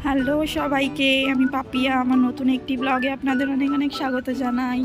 Hello সবাইকে, আমি পাপিয়া। আমার নতুন একটি ব্লগে আপনাদের অনেক অনেক স্বাগত জানাই।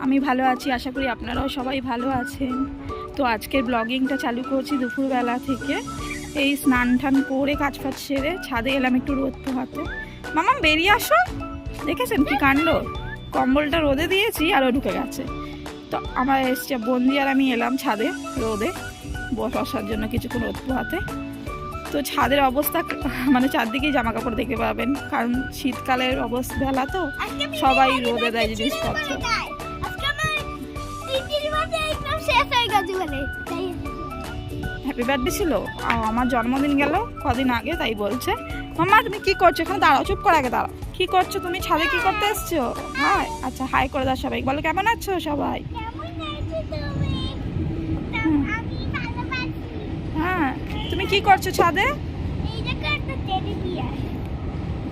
আমি ভালো আছি, আশা করি আপনারাও সবাই ভালো আছেন। তো আজকের ব্লগিংটা চালু করছি দুপুরবেলা থেকে। এই স্নান টান করে কাজ ফাজ সেরে ছাদে এলাম একটু রোদ পোহাতে। মামা বেরিয়ে আসো, দেখেছেন কি কাণ্ড, কম্বলটা রোদে দিয়েছি আর ও ঢুকে গেছে। তো আমার এসছে বন্দি আর আমি এলাম ছাদে রোদে বসার জন্য কিছুক্ষণ রোদ পোহাতে। তো ছাদের অবস্থা মানে চারদিকেই জামা কাপড় দেখতে পাবেন, কারণ শীতকালের অবস্থা বেলা, তো সবাই রোদে দেয় জিনিসপত্র। হ্যাপি বার্থডে ছিল, আমার জন্মদিন গেল কদিন আগে, তাই বলছে। মামা তুমি কি করছো এখানে? দাঁড়াও, চুপ করে আগে দাঁড়াও। কি করছো তুমি ছাদে, কি করতে এসছো? হাই, আচ্ছা হাই করে দাও সবাই, বলো কেমন আছো সবাই। হ্যাঁ, তুমি কি করছো ছাদে?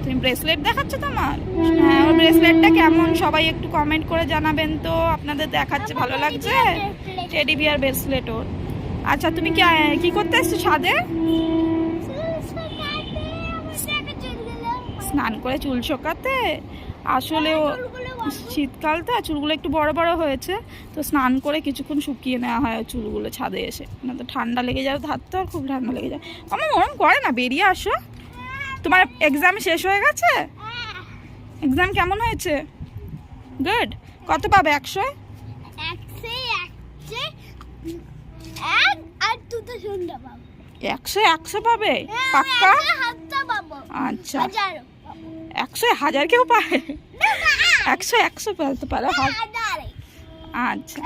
তুমি ব্রেসলেট দেখাচ্ছ তোমার? হ্যাঁ, ওর ব্রেসলেটটা কেমন সবাই একটু কমেন্ট করে জানাবেন তো। আপনাদের দেখাচ্ছে ভালো লাগছে? টেডি বিয়ার ব্রেসলেট ওর। আচ্ছা তুমি কি করতে এসছো ছাদে? স্নান করে চুল শোকাতে। আসলে ও শীতকাল তো, চুলগুলো একটু বড় বড় হয়েছে, তো স্নান করে কিছুক্ষণ শুকিয়ে নেওয়া হয় চুলগুলো ছাদে এসে, না তো ঠান্ডা লেগে যাবে, হাত আর খুব ঠান্ডা লেগে যায়। আমার ওরম করে না, বেরিয়ে আসো। তোমার এক্সাম শেষ হয়ে গেছে? এক্সাম কেমন হয়েছে? গুড। কত পাবে? 100? 100 পাবে পাক্কা? আচ্ছা, 100,000 কেউ পায়? 100 পেতে পারে। আচ্ছা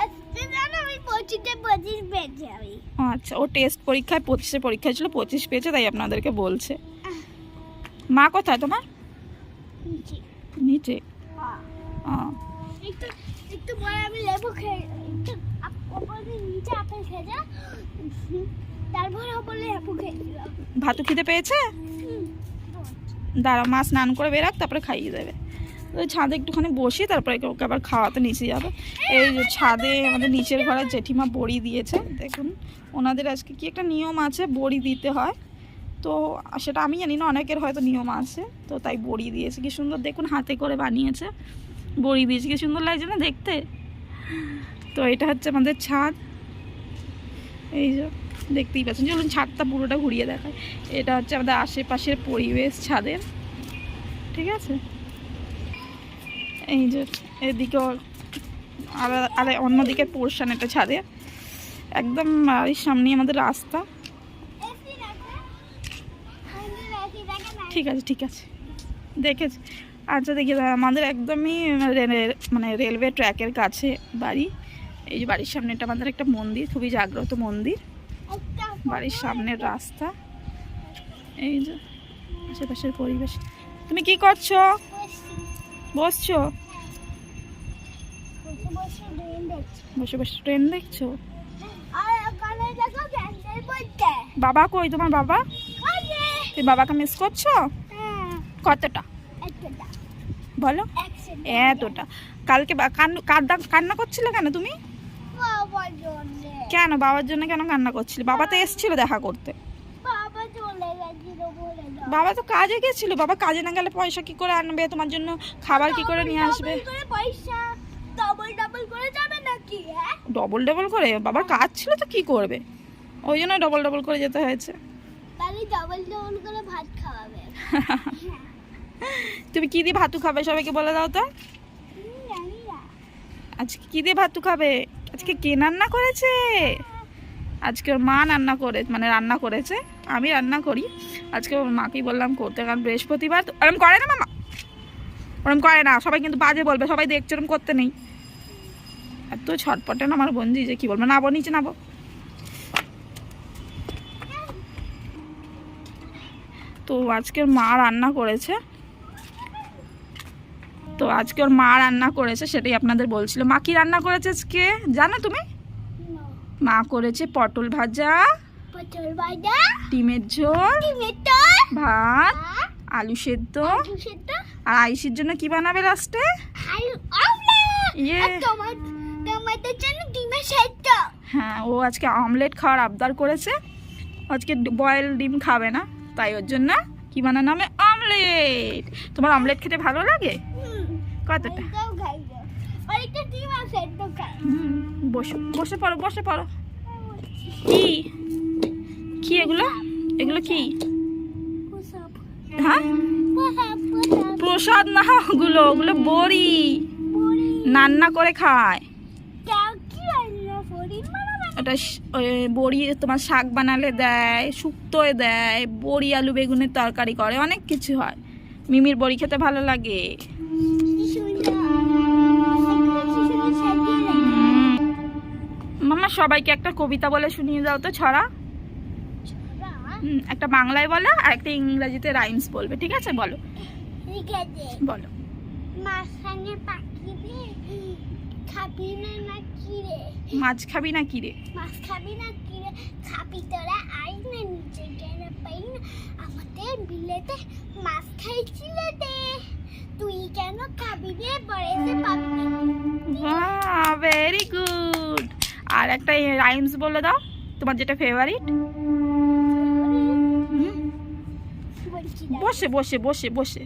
আচ্ছা, ও টেস্ট পরীক্ষায় 25 পরীক্ষায় ছিল, 25 পেয়েছে, তাই আপনাদেরকে বলছে। মা কোথায় তোমার? নিচে। ভাতু খিদে পেয়েছে? দাঁড়া, মা স্নান করে বেরাক, তারপরে খাইয়ে দেবে। ওই ছাদে একটুখানি বসি, তারপরে ওকে আবার খাওয়াতে নিচে যাবে। এই যে ছাদে আমাদের নিচের ঘরের জেঠিমা বড়ি দিয়েছে। দেখুন, ওনাদের আজকে কি একটা নিয়ম আছে, বড়ি দিতে হয়। তো সেটা আমি জানি না, অনেকের হয়তো নিয়ম আছে, তো তাই বড়ি দিয়েছে। কি সুন্দর দেখুন, হাতে করে বানিয়েছে, বড়ি দিয়েছে, কি সুন্দর লাগছে না দেখতে। তো এটা হচ্ছে আমাদের ছাদ, এই যে দেখতেই পাচ্ছেন। চলুন ছাদটা পুরোটা ঘুরিয়ে দেখায়। এটা হচ্ছে আমাদের আশেপাশের পরিবেশ ছাদের, ঠিক আছে। এই যে এদিকে আর অন্যদিকে পোর্শন, এটা ছাদে একদম বাড়ির সামনে আমাদের রাস্তা। ঠিক আছে ঠিক আছে, দেখেছি। আচ্ছা দেখি, আমাদের একদমই মানে রেলওয়ে ট্র্যাকের কাছে বাড়ি। এই যে বাড়ির সামনে এটা আমাদের একটা মন্দির, খুবই জাগ্রত মন্দির, বাড়ির সামনের রাস্তা। এই যে আশেপাশের পরিবেশ। তুমি কি করছো? বসছো? বসে বসে ট্রেন দেখছো? বাবা কই তোমার? বাবা, তুমি বাবাকে মিস করছো? কতটা বলো? এতটা। কালকে কান্না করছিলে কেন তুমি? কেন বাবার জন্য কেন কান্না করছিলে? বাবা তো এসেছিল দেখা করতে। বাবা তো কাজে গেছিল। বাবা কাজে না গেলে পয়সা কি করে আনবে তোমার জন্য? খাবার কি করে নিয়ে আসবে? ডবল ডবল করে? বাবার কাজ ছিল তো কি করবে, ওই জন্য ডবল ডবল করে যেতে হয়েছে। তুমি কি দিয়ে ভাতু খাবে সবাইকে বলে দাও তো। আজকে কি দিয়ে ভাতু খাবে? আজকে কে রান্না করেছে? আজকে ওর মা রান্না করেছে, আমি রান্না করি। আজকে ওর মাকেই বললাম করতে, কারণ বৃহস্পতিবার। ওরম করে না মামা, ওরম করে না, সবাই কিন্তু বাজে বলবে, সবাই দেখছে ওরম করতে নেই। এত ছটপটে না আমার বন্ধু, যে কি বলবো। নাবো নিচে, নাবো। তো আজকে মা রান্না করেছে, সেটাই আপনাদের বলছিল। মা কি রান্না করেছে আজকে জানো তুমি? মা করেছে পটল ভাজা, ডিমের ঝোল, ভাত, আলু সেদ্ধ। আর আইসির জন্য কি বানাবে লাস্টে? হ্যাঁ, ও আজকে অমলেট খাওয়ার আবদার করেছে। আজকে বয়েল ডিম খাবে না, তাই ওর জন্য কি বানানো হবে? অমলেট। তোমার অমলেট খেতে ভালো লাগে? কতটা? বসো, বসে পড়ো, বসে পড়ো। কি কি এগুলো? এগুলো কি? হ্যাঁ, প্রসাদ না, ওগুলো ওগুলো বড়ি, রান্না করে খায়। ওটা ওই বড়ি তোমার শাক বানালে দেয়, শুক্তোয় দেয়, বড়ি আলু বেগুনের তরকারি করে, অনেক কিছু হয়। মিমির বড়ি খেতে ভালো লাগে। মামা সবাইকে একটা কবিতা বলে শুনিয়ে দাও তো, ছড়া। একটা বাংলায় বলো আর একটা ইংরেজিতে রাইমস বলবে, ঠিক আছে? বলো, বলো। মাছ খাবি না কি রে? মাছ খাবি না কি রে? খাবি তোরা আই না নিচে কেন পাই না? আমাদের বিলেতে মাছ খাইছিলে দে, তুই কেন খাবি রে? বড়েতে পাবি না। বাহ, ভেরি গুড। আর একটা রাইমস বলে দাও, তোমার যেটা ফেভারিট। বসে বসে বসে বসে।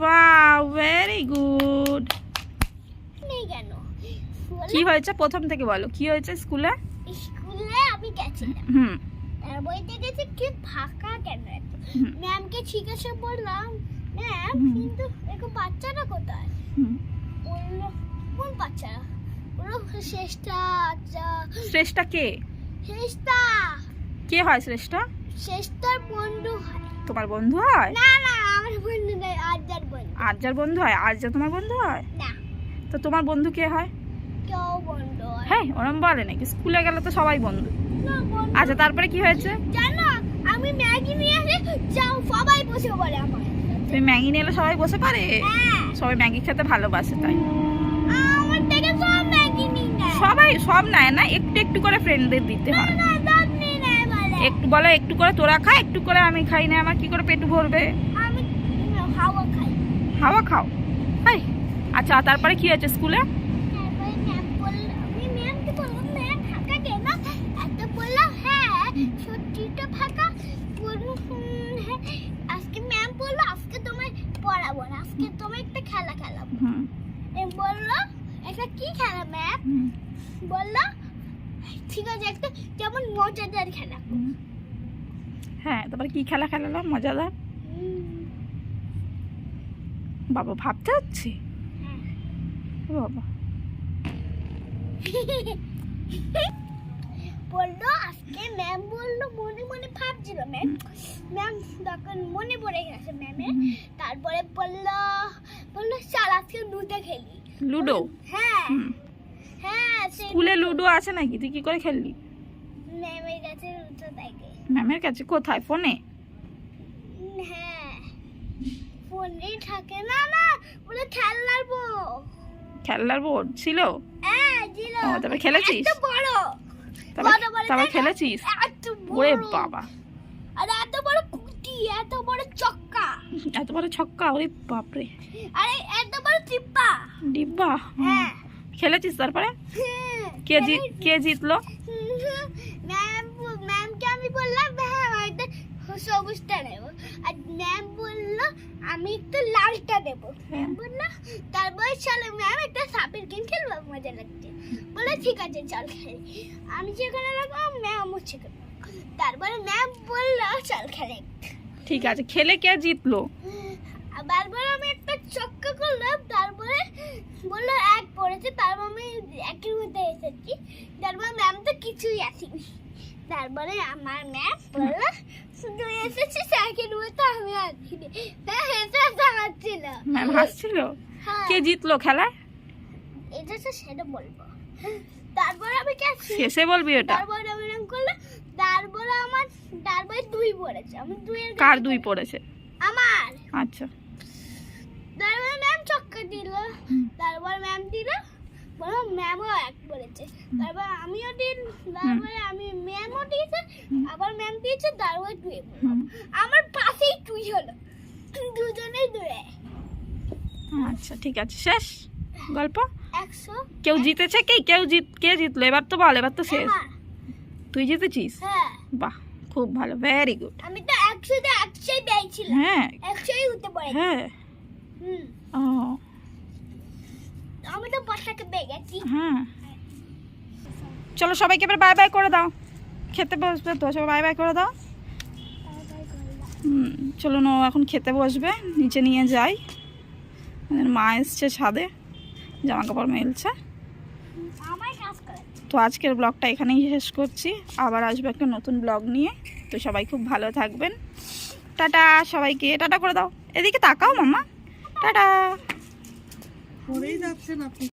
বাহ, ভেরি গুড। কি হয়েছে প্রথম থেকে বলো, কি হয়েছে স্কুলে? স্কুলে আমি গেছিলাম, তার বইতে গেছে কি ফাঁকা কেন? ম্যামকে জিজ্ঞাসা করলাম, ম্যাম কিন্তু দেখো বাচ্চাটা কোথায়? বললো কোন বাচ্চারা? বললো শ্রেষ্ঠা। আচ্ছা, শ্রেষ্ঠা কে? শ্রেষ্ঠা কে হয় শ্রেষ্ঠা? শ্রেষ্ঠার বন্ধু হয়। তোমার বন্ধু হয়? না না, আমার বন্ধু নয়, আরজার বন্ধু। আরজার বন্ধু হয়? আরজা তোমার বন্ধু হয় না। তো তোমার বন্ধু কে হয়? কেউ বন্ধু হয়? হ্যাঁ, ওরম বলে নাকি? স্কুলে গেলে তো সবাই বন্ধু। না, বন্ধু। আচ্ছা, তারপরে কি হয়েছে? জানো আমি ম্যাগি নিয়ে আসে যাও, সবাই বসে পড়ে আমার। তুমি ম্যাগি নিয়ে এলে সবাই বসে পারে? হ্যাঁ, সবাই ম্যাগি খেতে ভালোবাসে তাই। আমার থেকে সব ম্যাগি নিয়ে নেয়। সবাই সব নেয় না, একটু একটু করে ফ্রেন্ডদের দিতে হয়। না, সব নিয়ে নেয় বলে। একটু বলো, একটু করে তোরা খা, একটু করে আমি খাই না, আমার কি করে পেট ভরবে? আমি হাওয়া খাই। হাওয়া খাও? হাই। আচ্ছা, তারপরে কি হয়েছে স্কুলে? তারপরে ম্যাম বলল, আমি ম্যামকে বললাম ম্যাম ফাঁকা কেন? এত বললাম হ্যাঁ সত্যিটা ফাঁকা। বললো হ্যাঁ। আজকে ম্যাম বললো আজকে তোমায় পড়াবো না, আজকে তোমায় একটা খেলা খেলাবো। বললো একটা কি খেলা ম্যাম? বললো ঠিক আছে, একটা যেমন মজাদার খেলা। হ্যাঁ, তারপরে কি খেলা খেলালাম মজাদার? বাবা ভাবতে হচ্ছে। বাবা বললো আজকে ম্যাম বললো, মনে মনে ভাবছিল ম্যাম, ম্যাম তখন মনে পড়ে গেছে ম্যামের। তারপরে বললো চল আজকে লুডো খেলি। লুডো? হ্যাঁ হ্যাঁ, স্কুলে লুডো আছে নাকি? তুই কি করে খেললি? ম্যামের কাছে লুডো থাকে। ম্যামের কাছে? কোথায়? ফোনে? হ্যাঁ, ফোনে থাকে। না না, বলে খেলনার বউ। খেলনার বোর্ড ছিল? হ্যাঁ ছিল। তারপরে খেলেছিস? এত বড়। তারপরে খেলেছিস? এত বড়। ওরে বাবা, আর এত বড় কুটি, এত বড় চক্কা, এত বড় ছক্কা! ওরে বাপরে। আরে এত বড় চিপ্পা ডিব্বা? হ্যাঁ। খেলেছিস? তারপরে কে জিতলো? ম্যামকে আমি বললাম ম্যাম আমি সবুজটা নেব, আর ম্যাম বললো আমি একটু লালটা দেব। ম্যাম বললো তারপরে চলো ম্যাম একটা সাপের গেম খেলবো, মজা লাগছে। বলে ঠিক আছে চল খেলি। আমি যেখানে রাখবো ম্যামও সেখানে। তারপরে ম্যাম বললো চল খেলে। ঠিক আছে, খেলে কে জিতলো? তারপরে আমি একটা চক্কা করলাম, তারপরে বললো এক পড়েছে, তারপর আমি একের মধ্যে এসেছি। তারপর ম্যাম তো কিছুই আসেনি। তারপরে আমার ম্যাম বললো শুধু এসেছিস একের মধ্যে, আমি আসিনি। হাসছিল। ম্যাম হাসছিল? কে জিতলো খেলায়? এটা তো সেটা বলবো। তারপরে আমি শেষে বলবি ওটা? তারপরে আমি নাম করলো, তারপরে আমার তারপরে 2 পড়েছে। আমি 2 এর কার 2 পড়েছে? আমার। আচ্ছা। তারপরে ম্যাম চক্কর দিল, তারপর ম্যাম দিল, বলো ম্যামও 1 পড়েছে। তারপর আমিও দিন, তারপরে আমি ম্যামও দিয়েছে, আবার ম্যাম দিয়েছে, তারপর 2 আমার পাশেই 2 হলো, দুজনেই 2। আচ্ছা ঠিক আছে, শেষ গল্প। 100 কেউ জিতেছে কি? কে জিতলো এবার তো বল, এবার তো শেষ। আমার। তুই জিতেছিস? হ্যাঁ বাহ, খুব ভালো, ভেরি গুড। আমি তো 100তে 100ই পেয়েছিলাম। হ্যাঁ 100ই উঠতে পারে। হ্যাঁ হুম ও আমি তো 5টাকে পেয়ে গেছি। হ্যাঁ, চলো সবাইকে এবার বাই বাই করে দাও, খেতে বসবে তো, সবাই বাই বাই করে দাও। চলো নো এখন খেতে বসবে, নিচে নিয়ে যাই। আমাদের মা এসছে ছাদে, জামা কাপড় মেলছে। আমার কাজ করে। তো আজকের ব্লগটা এখানেই শেষ করছি, আবার আসবে একটা নতুন ব্লগ নিয়ে। তো সবাই খুব ভালো থাকবেন, টাটা সবাইকে, টাটা করে দাও, এদিকে তাকাও মাম্মা, টাটা। পরেই যাচ্ছেন আপনি।